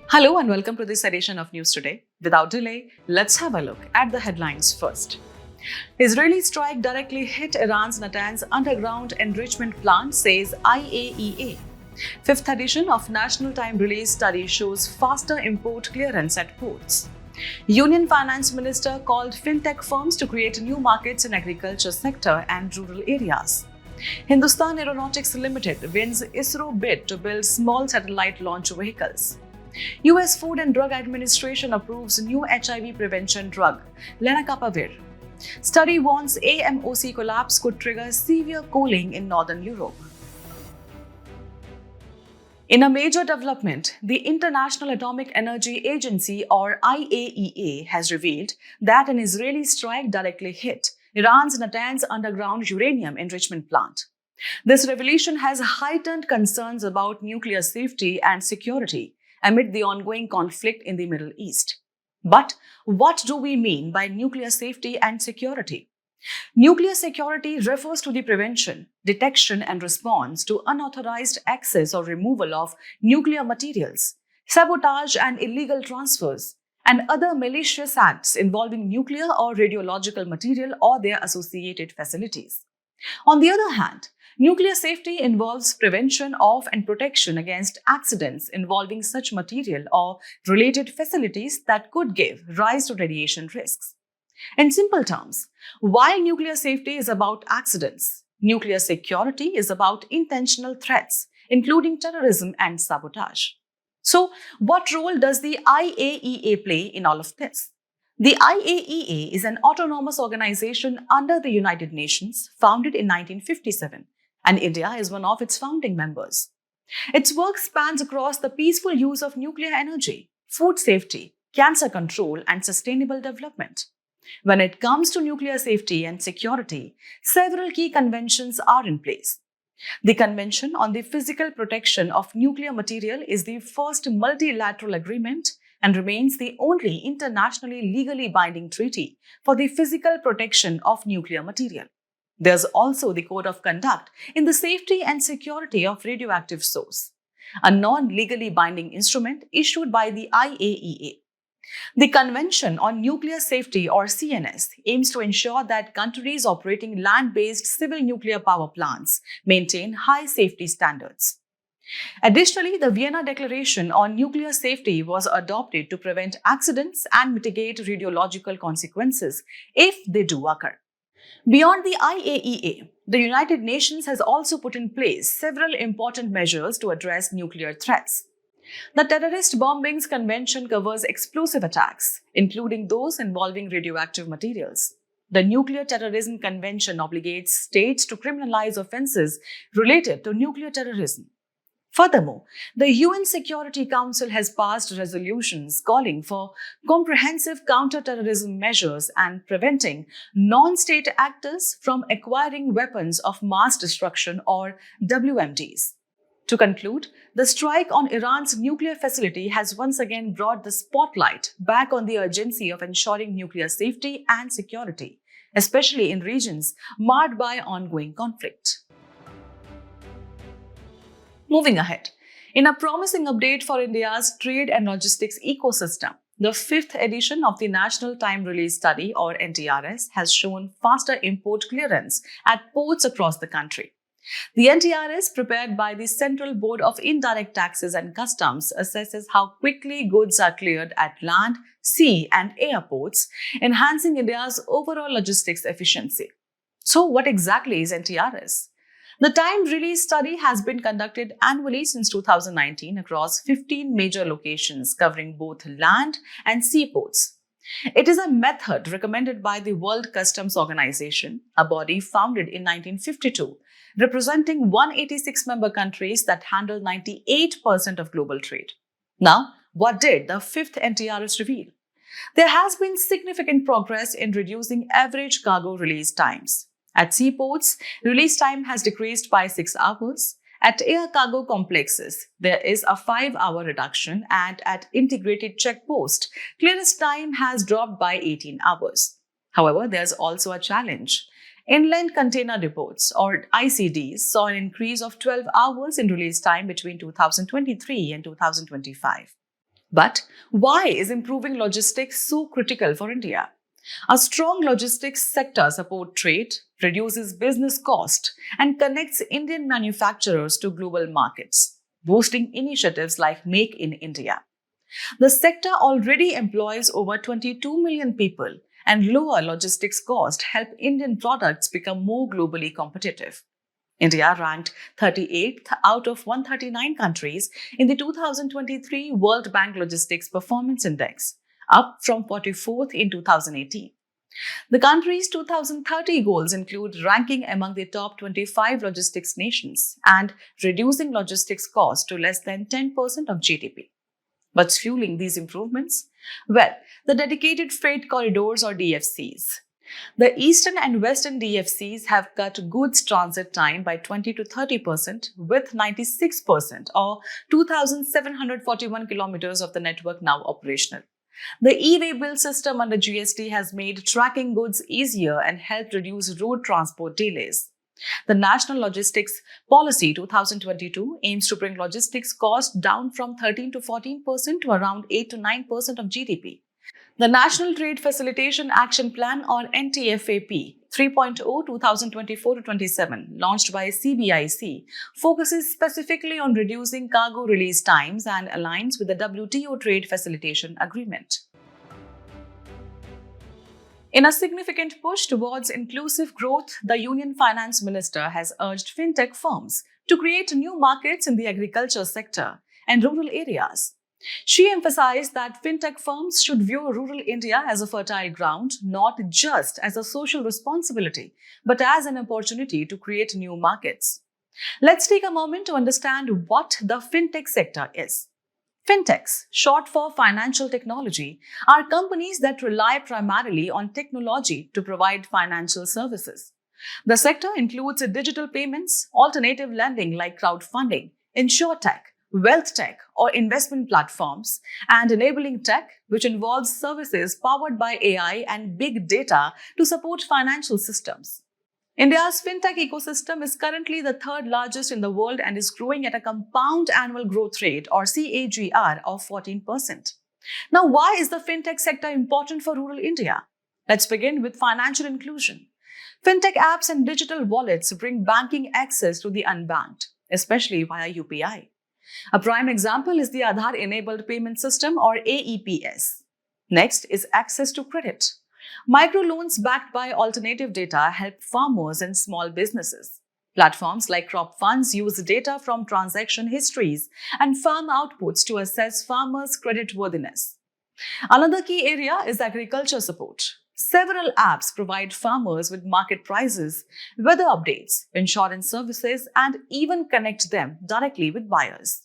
Hello and welcome to this edition of News Today. Without delay, let's have a look at the headlines first. Israeli strike directly hit Iran's Natanz underground enrichment plant, says IAEA. Fifth edition of National Time Release study shows faster import clearance at ports. Union Finance Minister called Fintech firms to create new markets in agriculture sector and rural areas. Hindustan Aeronautics Limited wins ISRO bid to build small satellite launch vehicles. US Food and Drug Administration approves new HIV prevention drug, lenacapavir. Study warns AMOC collapse could trigger severe cooling in northern Europe. In a major development, the International Atomic Energy Agency or IAEA has revealed that an Israeli strike directly hit Iran's Natanz underground uranium enrichment plant. This revelation has heightened concerns about nuclear safety and security amid the ongoing conflict in the Middle East. But what do we mean by nuclear safety and security? Nuclear security refers to the prevention, detection, and response to unauthorized access or removal of nuclear materials, sabotage and illegal transfers, and other malicious acts involving nuclear or radiological material or their associated facilities. On the other hand, nuclear safety involves prevention of and protection against accidents involving such material or related facilities that could give rise to radiation risks. In simple terms, while nuclear safety is about accidents, nuclear security is about intentional threats, including terrorism and sabotage. So, what role does the IAEA play in all of this? The IAEA is an autonomous organization under the United Nations, founded in 1957, and India is one of its founding members. Its work spans across the peaceful use of nuclear energy, food safety, cancer control, and sustainable development. When it comes to nuclear safety and security, several key conventions are in place. The Convention on the Physical Protection of Nuclear Material is the first multilateral agreement and remains the only internationally legally binding treaty for the physical protection of nuclear material. There's also the Code of Conduct in the safety and security of radioactive source, a non-legally binding instrument issued by the IAEA. The Convention on Nuclear Safety or CNS aims to ensure that countries operating land-based civil nuclear power plants maintain high safety standards. Additionally, the Vienna Declaration on Nuclear Safety was adopted to prevent accidents and mitigate radiological consequences if they do occur. Beyond the IAEA, the United Nations has also put in place several important measures to address nuclear threats. The Terrorist Bombings Convention covers explosive attacks, including those involving radioactive materials. The Nuclear Terrorism Convention obligates states to criminalize offenses related to nuclear terrorism. Furthermore, the UN Security Council has passed resolutions calling for comprehensive counter-terrorism measures and preventing non-state actors from acquiring weapons of mass destruction or WMDs. To conclude, the strike on Iran's nuclear facility has once again brought the spotlight back on the urgency of ensuring nuclear safety and security, especially in regions marred by ongoing conflict. Moving ahead, in a promising update for India's trade and logistics ecosystem, the fifth edition of the National Time Release Study or NTRS has shown faster import clearance at ports across the country. The NTRS, prepared by the Central Board of Indirect Taxes and Customs, assesses how quickly goods are cleared at land, sea, and airports, enhancing India's overall logistics efficiency. So, what exactly is NTRS? The time release study has been conducted annually since 2019 across 15 major locations covering both land and seaports. It is a method recommended by the World Customs Organization, a body founded in 1952, representing 186 member countries that handle 98% of global trade. Now, what did the fifth NTRS reveal? There has been significant progress in reducing average cargo release times. At seaports, release time has decreased by 6 hours. At air cargo complexes, there is a 5-hour reduction, and at integrated checkpost, clearance time has dropped by 18 hours. However, there's also a challenge. Inland container depots, or ICDs, saw an increase of 12 hours in release time between 2023 and 2025. But why is improving logistics so critical for India? A strong logistics sector supports trade, reduces business cost, and connects Indian manufacturers to global markets, boosting initiatives like Make in India. The sector already employs over 22 million people, and lower logistics costs help Indian products become more globally competitive. India ranked 38th out of 139 countries in the 2023 World Bank Logistics Performance Index, up from 44th in 2018. The country's 2030 goals include ranking among the top 25 logistics nations and reducing logistics costs to less than 10% of GDP. What's fueling these improvements? Well, the dedicated freight corridors or DFCs. The eastern and western DFCs have cut goods transit time by 20 to 30%, with 96% or 2,741 kilometers of the network now operational. The e-way bill system under GST has made tracking goods easier and helped reduce road transport delays. The National Logistics Policy 2022 aims to bring logistics costs down from 13 to 14% to around 8 to 9% of GDP. The National Trade Facilitation Action Plan or NTFAP 3.0 2024-27 launched by CBIC focuses specifically on reducing cargo release times and aligns with the WTO Trade Facilitation Agreement. In a significant push towards inclusive growth, the Union Finance Minister has urged fintech firms to create new markets in the agriculture sector and rural areas. She emphasized that fintech firms should view rural India as a fertile ground, not just as a social responsibility, but as an opportunity to create new markets. Let's take a moment to understand what the fintech sector is. Fintechs, short for financial technology, are companies that rely primarily on technology to provide financial services. The sector includes digital payments, alternative lending like crowdfunding, insurtech, wealth tech or investment platforms, and enabling tech, which involves services powered by AI and big data to support financial systems. India's fintech ecosystem is currently the third largest in the world and is growing at a compound annual growth rate or CAGR of 14%. Now, why is the fintech sector important for rural India? Let's begin with financial inclusion. Fintech apps and digital wallets bring banking access to the unbanked, especially via UPI. A prime example is the Aadhaar-enabled payment system or AEPS. Next is access to credit. Microloans backed by alternative data help farmers and small businesses. Platforms like crop funds use data from transaction histories and farm outputs to assess farmers' creditworthiness. Another key area is agriculture support. Several apps provide farmers with market prices, weather updates, insurance services, and even connect them directly with buyers.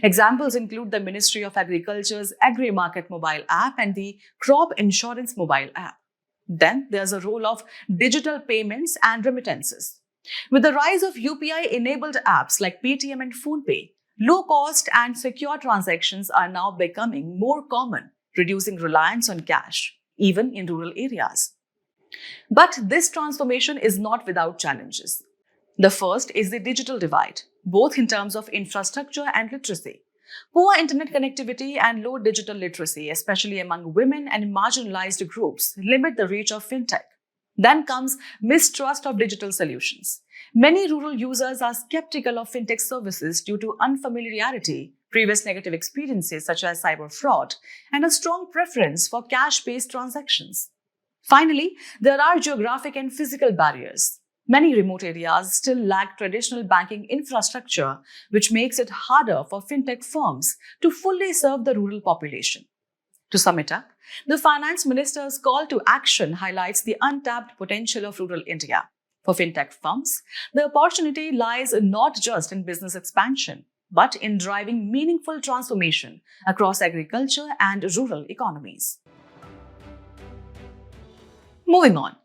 Examples include the Ministry of Agriculture's Agri-Market mobile app and the Crop Insurance mobile app. Then there's a role of digital payments and remittances. With the rise of UPI-enabled apps like Paytm and PhonePe, low-cost and secure transactions are now becoming more common, reducing reliance on cash, even in rural areas. But this transformation is not without challenges. The first is the digital divide, both in terms of infrastructure and literacy. Poor internet connectivity and low digital literacy, especially among women and marginalized groups, limit the reach of fintech. Then comes mistrust of digital solutions. Many rural users are skeptical of fintech services due to unfamiliarity, previous negative experiences such as cyber fraud, and a strong preference for cash-based transactions. Finally, there are geographic and physical barriers. Many remote areas still lack traditional banking infrastructure, which makes it harder for fintech firms to fully serve the rural population. To sum it up, the Finance Minister's call to action highlights the untapped potential of rural India. For fintech firms, the opportunity lies not just in business expansion, but in driving meaningful transformation across agriculture and rural economies. Moving on.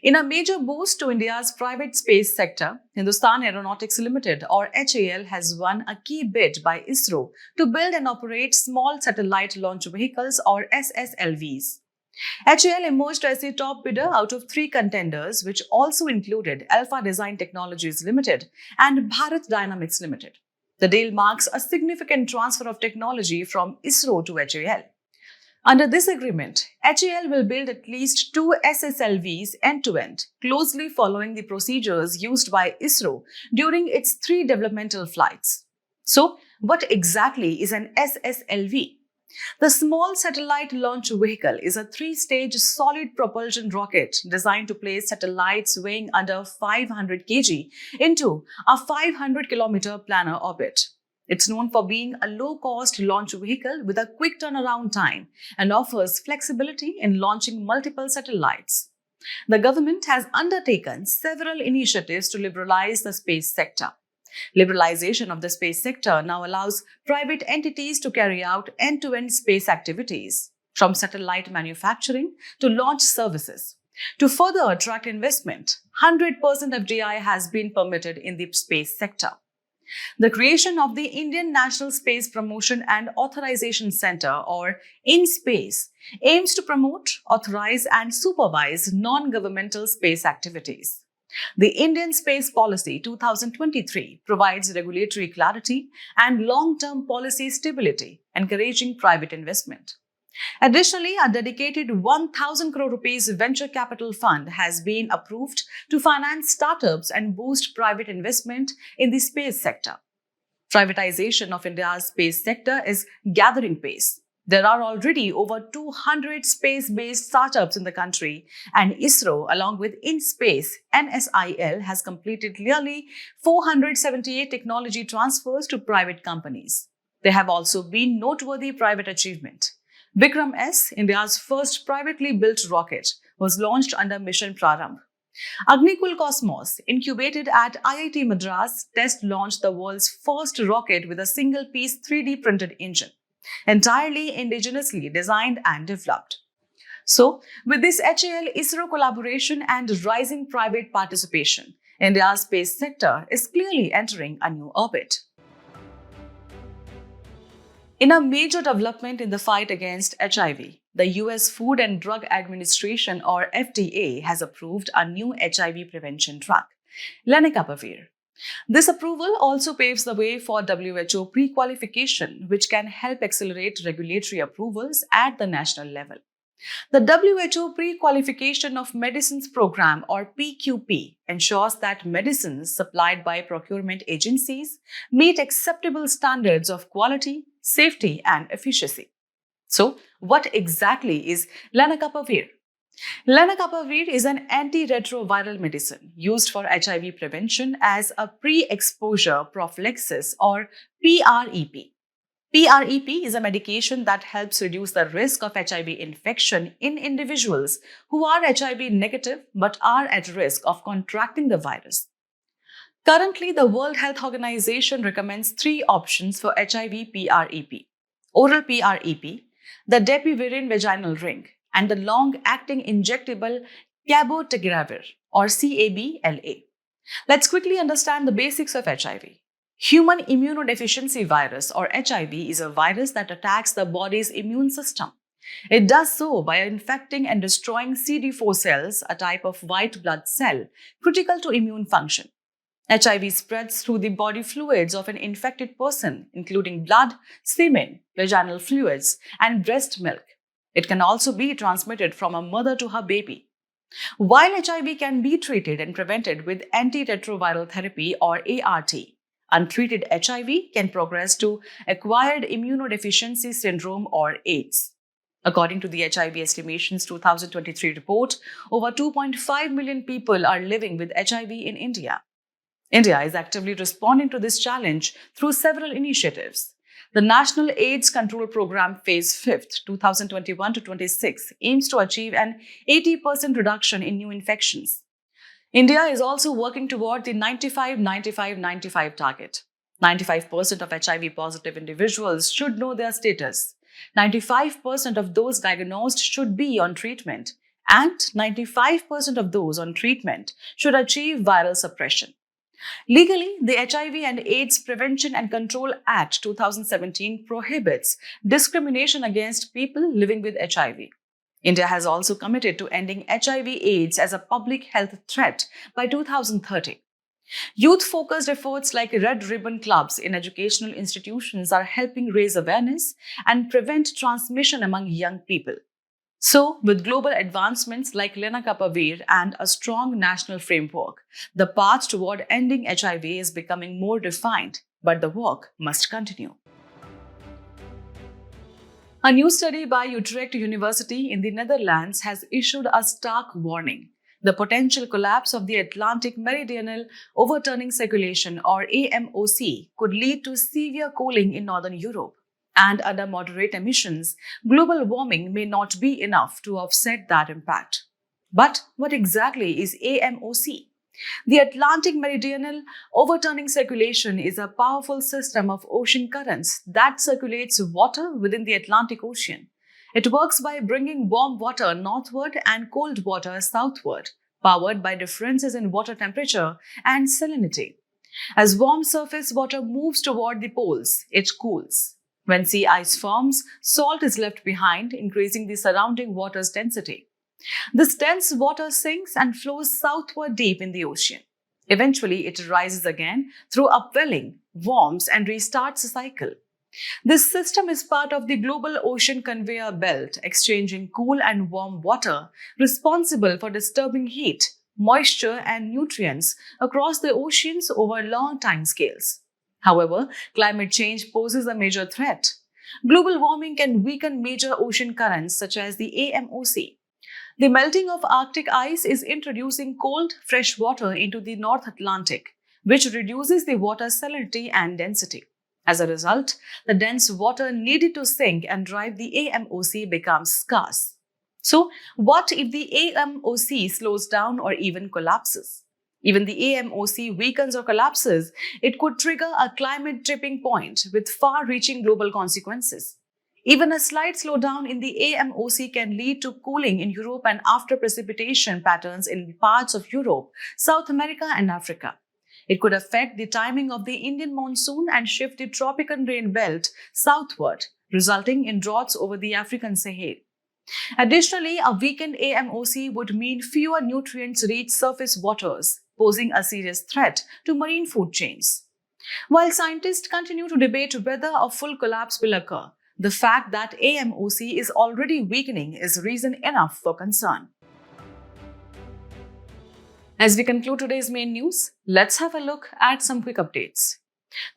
In a major boost to India's private space sector, Hindustan Aeronautics Limited or HAL has won a key bid by ISRO to build and operate small satellite launch vehicles or SSLVs. HAL emerged as the top bidder out of 3 contenders, which also included Alpha Design Technologies Limited and Bharat Dynamics Limited. The deal marks a significant transfer of technology from ISRO to HAL. Under this agreement, HAL will build at least 2 SSLVs end-to-end, closely following the procedures used by ISRO during its 3 developmental flights. So, what exactly is an SSLV? The Small Satellite Launch Vehicle is a 3-stage solid propulsion rocket designed to place satellites weighing under 500 kg into a 500-kilometer planar orbit. It's known for being a low-cost launch vehicle with a quick turnaround time and offers flexibility in launching multiple satellites. The government has undertaken several initiatives to liberalize the space sector. Liberalization of the space sector now allows private entities to carry out end-to-end space activities, from satellite manufacturing to launch services. To further attract investment, 100% FDI has been permitted in the space sector. The creation of the Indian National Space Promotion and Authorization Center, or INSPACE, aims to promote, authorize, and supervise non-governmental space activities. The Indian Space Policy 2023 provides regulatory clarity and long-term policy stability, encouraging private investment. Additionally, a dedicated 1,000 crore rupees venture capital fund has been approved to finance startups and boost private investment in the space sector. Privatization of India's space sector is gathering pace. There are already over 200 space-based startups in the country, and ISRO, along with InSpace, NSIL, has completed nearly 478 technology transfers to private companies. There have also been noteworthy private achievement. Vikram S, India's first privately built rocket, was launched under Mission Prarambh. Agnikul Cosmos, incubated at IIT Madras, test launched the world's first rocket with a single-piece 3D printed engine, entirely indigenously designed and developed. So, with this HAL-ISRO collaboration and rising private participation, India's space sector is clearly entering a new orbit. In a major development in the fight against HIV, the US Food and Drug Administration, or FDA, has approved a new HIV prevention drug, lenacapavir. This approval also paves the way for WHO pre-qualification, which can help accelerate regulatory approvals at the national level. The WHO Pre-Qualification of Medicines Program, or PQP, ensures that medicines supplied by procurement agencies meet acceptable standards of quality, safety, and efficacy. So, what exactly is lenacapavir? Lenacapavir is an antiretroviral medicine used for HIV prevention as a pre-exposure prophylaxis, or PrEP. PrEP is a medication that helps reduce the risk of HIV infection in individuals who are HIV negative but are at risk of contracting the virus. Currently, the World Health Organization recommends 3 options for HIV PrEP: oral PrEP, the dapivirine vaginal ring, and the long-acting injectable cabotegravir, or CABLA. Let's quickly understand the basics of HIV. Human immunodeficiency virus, or HIV, is a virus that attacks the body's immune system. It does so by infecting and destroying CD4 cells, a type of white blood cell critical to immune function. HIV spreads through the body fluids of an infected person, including blood, semen, vaginal fluids, and breast milk. It can also be transmitted from a mother to her baby. While HIV can be treated and prevented with antiretroviral therapy, or ART, untreated HIV can progress to acquired immunodeficiency syndrome, or AIDS. According to the HIV Estimations 2023 report, over 2.5 million people are living with HIV in India. India is actively responding to this challenge through several initiatives. The National AIDS Control Program Phase 5th, 2021-26, aims to achieve an 80% reduction in new infections. India is also working toward the 95-95-95 target. 95% of HIV-positive individuals should know their status. 95% of those diagnosed should be on treatment, and 95% of those on treatment should achieve viral suppression. Legally, the HIV and AIDS Prevention and Control Act 2017 prohibits discrimination against people living with HIV. India has also committed to ending HIV/AIDS as a public health threat by 2030. Youth-focused efforts like Red Ribbon Clubs in educational institutions are helping raise awareness and prevent transmission among young people. So, with global advancements like Lenacapavir and a strong national framework, the path toward ending HIV is becoming more defined, but the work must continue. A new study by Utrecht University in the Netherlands has issued a stark warning. The potential collapse of the Atlantic Meridional Overturning Circulation, or AMOC, could lead to severe cooling in northern Europe. And under moderate emissions, global warming may not be enough to offset that impact. But what exactly is AMOC? The Atlantic Meridional Overturning Circulation is a powerful system of ocean currents that circulates water within the Atlantic Ocean. It works by bringing warm water northward and cold water southward, powered by differences in water temperature and salinity. As warm surface water moves toward the poles, it cools. When sea ice forms, salt is left behind, increasing the surrounding water's density. This dense water sinks and flows southward deep in the ocean. Eventually, it rises again through upwelling, warms, and restarts the cycle. This system is part of the global ocean conveyor belt, exchanging cool and warm water, responsible for disturbing heat, moisture, and nutrients across the oceans over long time scales. However, climate change poses a major threat. Global warming can weaken major ocean currents such as the AMOC. The melting of Arctic ice is introducing cold, fresh water into the North Atlantic, which reduces the water's salinity and density. As a result, the dense water needed to sink and drive the AMOC becomes scarce. So, what if the AMOC slows down or even collapses? Even the AMOC weakens or collapses, it could trigger a climate tipping point with far-reaching global consequences. Even a slight slowdown in the AMOC can lead to cooling in Europe and after precipitation patterns in parts of Europe, South America, and Africa. It could affect the timing of the Indian monsoon and shift the tropical rain belt southward, resulting in droughts over the African Sahel. Additionally, a weakened AMOC would mean fewer nutrients reach surface waters, posing a serious threat to marine food chains. While scientists continue to debate whether a full collapse will occur, the fact that AMOC is already weakening is reason enough for concern. As we conclude today's main news, let's have a look at some quick updates.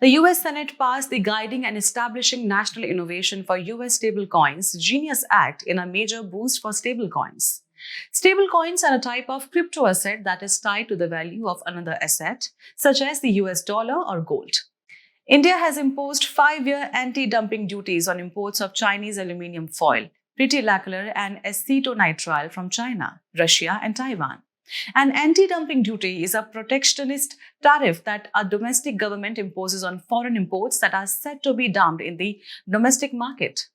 The US Senate passed the Guiding and Establishing National Innovation for US Stablecoins Genius Act in a major boost for stablecoins. Stablecoins are a type of crypto asset that is tied to the value of another asset, such as the US dollar or gold. India has imposed 5-year anti-dumping duties on imports of Chinese aluminium foil, pretty lacquer, and acetonitrile from China, Russia, and Taiwan. An anti-dumping duty is a protectionist tariff that a domestic government imposes on foreign imports that are said to be dumped in the domestic market.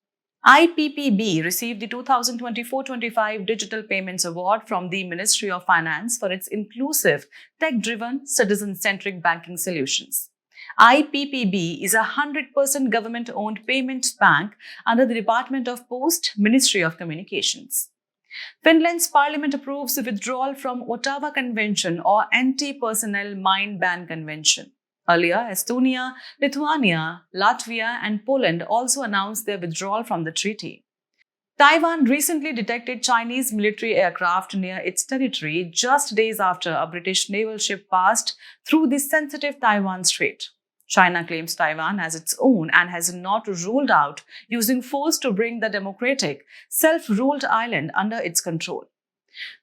IPPB received the 2024-25 Digital Payments Award from the Ministry of Finance for its inclusive, tech-driven, citizen-centric banking solutions. IPPB is a 100% government-owned payments bank under the Department of Post, Ministry of Communications. Finland's parliament approves the withdrawal from Ottawa Convention or Anti-Personnel Mine Ban Convention. Earlier, Estonia, Lithuania, Latvia, and Poland also announced their withdrawal from the treaty. Taiwan recently detected Chinese military aircraft near its territory just days after a British naval ship passed through the sensitive Taiwan Strait. China claims Taiwan as its own and has not ruled out using force to bring the democratic, self-ruled island under its control.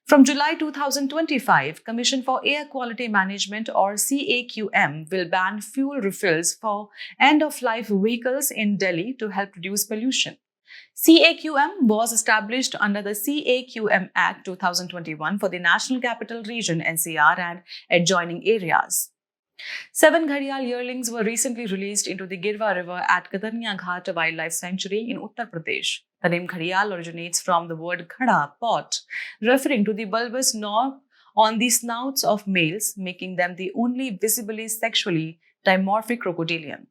From July 2025, Commission for Air Quality Management or CAQM will ban fuel refills for end-of-life vehicles in Delhi to help reduce pollution. CAQM was established under the CAQM Act 2021 for the National Capital Region NCR and adjoining areas. 7 gharial yearlings were recently released into the Girva River at Katarnia Ghat Wildlife Sanctuary in Uttar Pradesh. The name gharial originates from the word khada, pot, referring to the bulbous knob on the snouts of males, making them the only visibly sexually dimorphic crocodilian.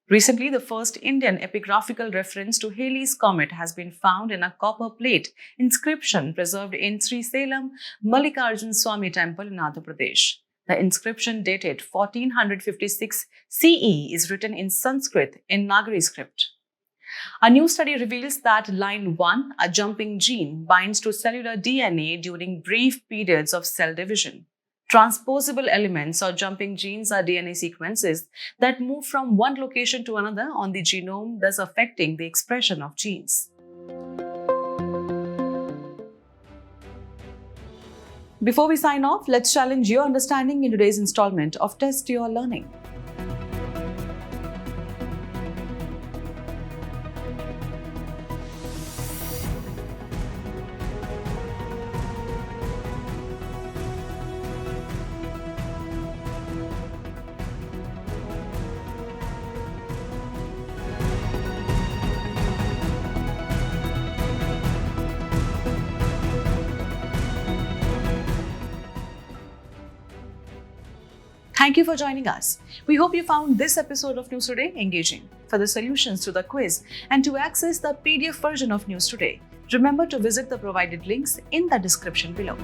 Recently, the first Indian epigraphical reference to Halley's Comet has been found in a copper plate inscription preserved in Sri Salem Mallikarjun Swami Temple in Andhra Pradesh. The inscription dated 1456 CE is written in Sanskrit in Nagari script. A new study reveals that line 1, a jumping gene, binds to cellular DNA during brief periods of cell division. Transposable elements or jumping genes are DNA sequences that move from one location to another on the genome, thus affecting the expression of genes. Before we sign off, let's challenge your understanding in today's installment of Test Your Learning. Thank you for joining us. We hope you found this episode of News Today engaging. For the solutions to the quiz and to access the PDF version of News Today, remember to visit the provided links in the description below.